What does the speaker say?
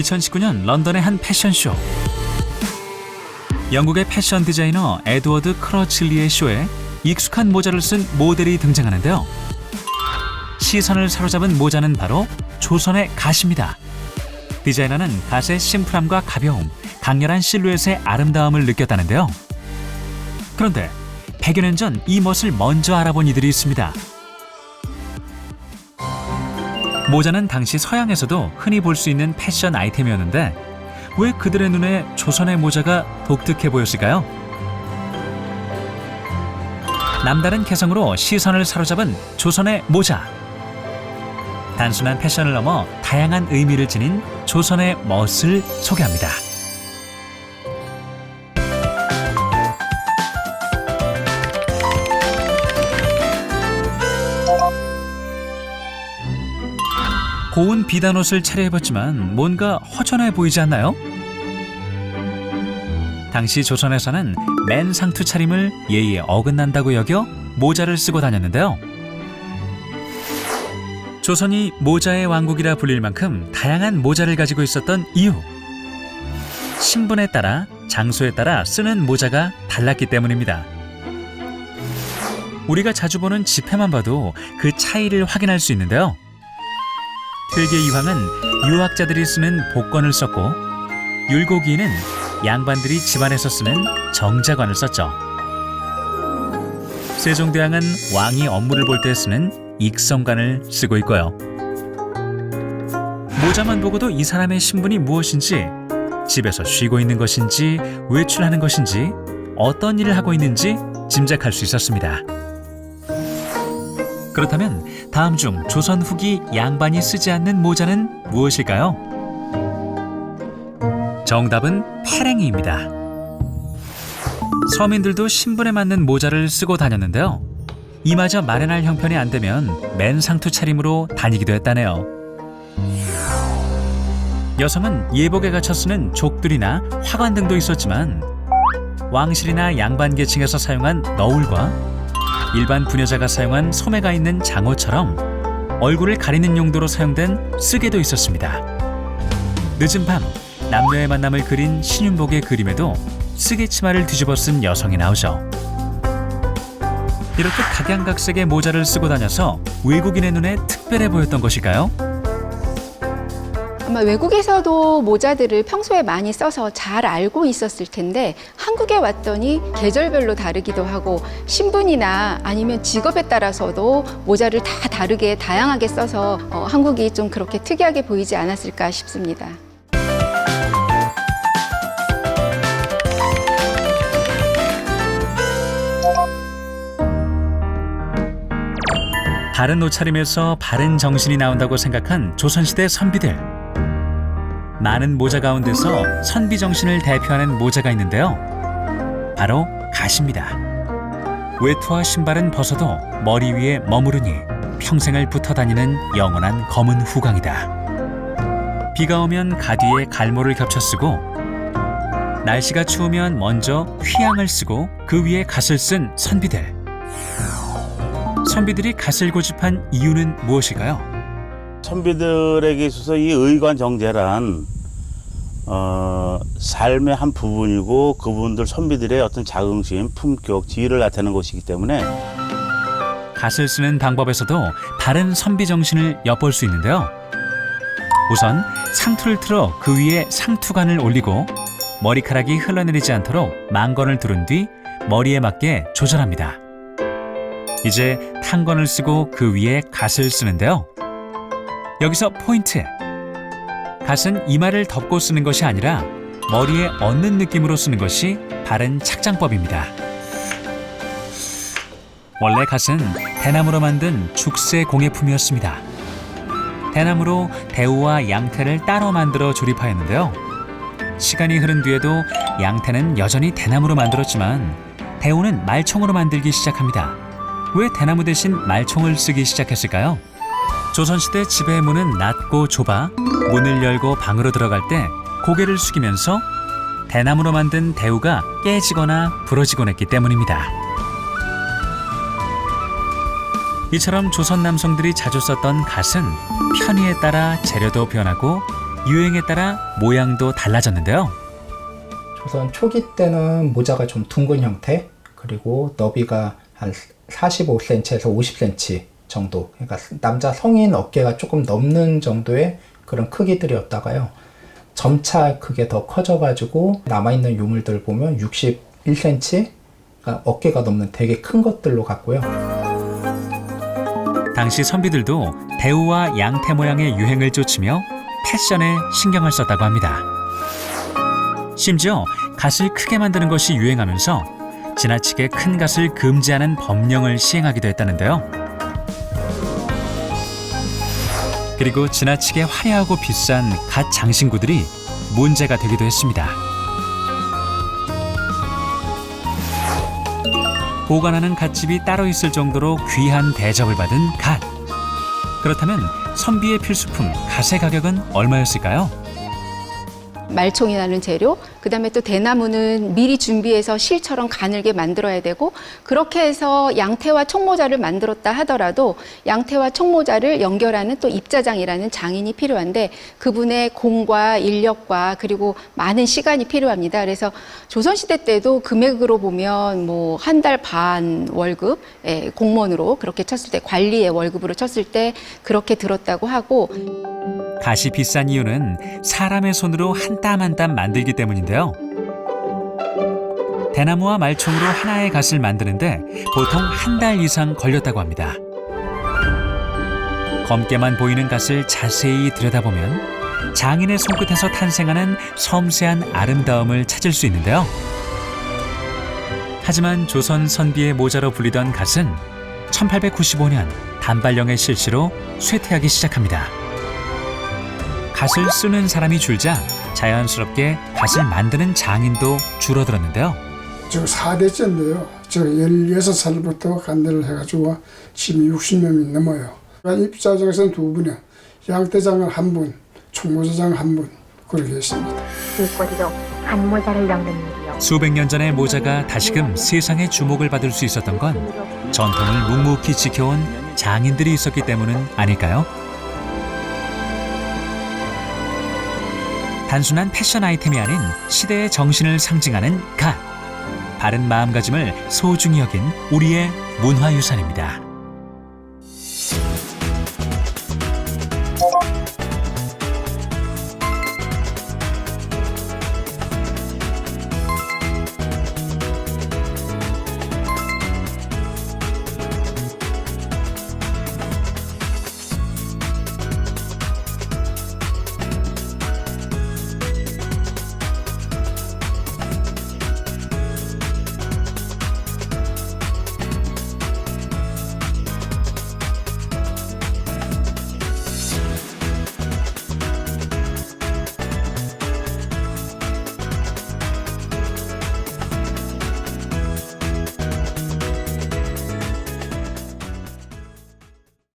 2019년 런던의 한 패션쇼. 영국의 패션 디자이너 에드워드 크러칠리의 쇼에 익숙한 모자를 쓴 모델이 등장하는데요. 시선을 사로잡은 모자는 바로 조선의 갓입니다. 디자이너는 갓의 심플함과 가벼움, 강렬한 실루엣의 아름다움을 느꼈다는데요. 그런데 100여 년 전 이 멋을 먼저 알아본 이들이 있습니다. 모자는 당시 서양에서도 흔히 볼 수 있는 패션 아이템이었는데 왜 그들의 눈에 조선의 모자가 독특해 보였을까요? 남다른 개성으로 시선을 사로잡은 조선의 모자. 단순한 패션을 넘어 다양한 의미를 지닌 조선의 멋을 소개합니다. 고운 비단옷을 차려입었지만 뭔가 허전해 보이지 않나요? 당시 조선에서는 맨 상투 차림을 예의에 어긋난다고 여겨 모자를 쓰고 다녔는데요. 조선이 모자의 왕국이라 불릴 만큼 다양한 모자를 가지고 있었던 이유. 신분에 따라, 장소에 따라 쓰는 모자가 달랐기 때문입니다. 우리가 자주 보는 지폐만 봐도 그 차이를 확인할 수 있는데요. 퇴계 이황은 유학자들이 쓰는 복권을 썼고, 율곡이는 양반들이 집안에서 쓰는 정자관을 썼죠. 세종대왕은 왕이 업무를 볼 때 쓰는 익성관을 쓰고 있고요. 모자만 보고도 이 사람의 신분이 무엇인지, 집에서 쉬고 있는 것인지, 외출하는 것인지, 어떤 일을 하고 있는지 짐작할 수 있었습니다. 그렇다면 다음 중 조선 후기 양반이 쓰지 않는 모자는 무엇일까요? 정답은 패랭이입니다. 서민들도 신분에 맞는 모자를 쓰고 다녔는데요. 이마저 마련할 형편이 안 되면 맨 상투 차림으로 다니기도 했다네요. 여성은 예복에 갖춰 쓰는 족들이나 화관 등도 있었지만 왕실이나 양반 계층에서 사용한 너울과 일반 부녀자가 사용한 소매가 있는 장호처럼 얼굴을 가리는 용도로 사용된 쓰개도 있었습니다. 늦은 밤 남녀의 만남을 그린 신윤복의 그림에도 쓰개 치마를 뒤집어 쓴 여성이 나오죠. 이렇게 각양각색의 모자를 쓰고 다녀서 외국인의 눈에 특별해 보였던 것일까요? 아마 외국에서도 모자들을 평소에 많이 써서 잘 알고 있었을 텐데 한국에 왔더니 계절별로 다르기도 하고 신분이나 아니면 직업에 따라서도 모자를 다 다르게 다양하게 써서 한국이 좀 그렇게 특이하게 보이지 않았을까 싶습니다. 바른 옷차림에서 바른 정신이 나온다고 생각한 조선시대 선비들. 많은 모자 가운데서 선비 정신을 대표하는 모자가 있는데요. 바로 갓입니다. 외투와 신발은 벗어도 머리 위에 머무르니 평생을 붙어 다니는 영원한 검은 후광이다. 비가 오면 갓 위에 갈모를 겹쳐 쓰고, 날씨가 추우면 먼저 휘양을 쓰고 그 위에 갓을 쓴 선비들. 선비들이 갓을 고집한 이유는 무엇일까요? 선비들에게 있어서 이 의관정제란 삶의 한 부분이고 그분들 선비들의 어떤 자긍심, 품격, 지위를 나타내는 것이기 때문에 갓을 쓰는 방법에서도 바른 선비 정신을 엿볼 수 있는데요. 우선 상투를 틀어 그 위에 상투관을 올리고 머리카락이 흘러내리지 않도록 망건을 두른 뒤 머리에 맞게 조절합니다. 이제 탄건을 쓰고 그 위에 갓을 쓰는데요. 여기서 포인트! 갓은 이마를 덮고 쓰는 것이 아니라 머리에 얹는 느낌으로 쓰는 것이 바른 착장법입니다. 원래 갓은 대나무로 만든 죽새 공예품이었습니다. 대나무로 대우와 양태를 따로 만들어 조립하였는데요. 시간이 흐른 뒤에도 양태는 여전히 대나무로 만들었지만 대우는 말총으로 만들기 시작합니다. 왜 대나무 대신 말총을 쓰기 시작했을까요? 조선시대 집의 문은 낮고 좁아 문을 열고 방으로 들어갈 때 고개를 숙이면서 대나무로 만든 대우가 깨지거나 부러지곤 했기 때문입니다. 이처럼 조선 남성들이 자주 썼던 갓은 편의에 따라 재료도 변하고 유행에 따라 모양도 달라졌는데요. 조선 초기 때는 모자가 좀 둥근 형태, 그리고 너비가 한 45cm에서 50cm 정도, 그러니까 남자 성인 어깨가 조금 넘는 정도의 그런 크기들이었다가요, 점차 그게 더 커져가지고 남아있는 유물들 보면 61cm, 그러니까 어깨가 넘는 되게 큰 것들로 갔고요. 당시 선비들도 대우와 양태 모양의 유행을 쫓으며 패션에 신경을 썼다고 합니다. 심지어 갓을 크게 만드는 것이 유행하면서 지나치게 큰 갓을 금지하는 법령을 시행하기도 했다는데요. 그리고 지나치게 화려하고 비싼 갓 장신구들이 문제가 되기도 했습니다. 보관하는 갓집이 따로 있을 정도로 귀한 대접을 받은 갓. 그렇다면 선비의 필수품 갓의 가격은 얼마였을까요? 말총이라는 재료, 그다음에 또 대나무는 미리 준비해서 실처럼 가늘게 만들어야 되고, 그렇게 해서 양태와 청모자를 만들었다 하더라도 양태와 청모자를 연결하는 또 입자장이라는 장인이 필요한데, 그분의 공과 인력과 그리고 많은 시간이 필요합니다. 그래서 조선시대 때도 금액으로 보면 뭐 한 달 반 월급, 공무원으로 그렇게 쳤을 때, 관리의 월급으로 쳤을 때 그렇게 들었다고 하고, 갓이 비싼 이유는 사람의 손으로 한 땀 한 땀 만들기 때문인데요. 대나무와 말총으로 하나의 갓을 만드는데 보통 한 달 이상 걸렸다고 합니다. 검게만 보이는 갓을 자세히 들여다보면 장인의 손끝에서 탄생하는 섬세한 아름다움을 찾을 수 있는데요. 하지만 조선 선비의 모자로 불리던 갓은 1895년 단발령의 실시로 쇠퇴하기 시작합니다. 갓을 쓰는 사람이 줄자 자연스럽게 갓을 만드는 장인도 줄어들었는데요. 저 4대째인데요. 저 16살부터 간대를 해가지고 지금 60명이 넘어요. 입사장에서는 2분이요. 양태장은 1분, 총모자장 1분 그렇게 했습니다. 길거리로 간모자를 엮는 일이요. 수백 년 전의 모자가 다시금 세상의 주목을 받을 수 있었던 건 전통을 묵묵히 지켜온 장인들이 있었기 때문은 아닐까요? 단순한 패션 아이템이 아닌 시대의 정신을 상징하는 갓. 바른 마음가짐을 소중히 여긴 우리의 문화유산입니다.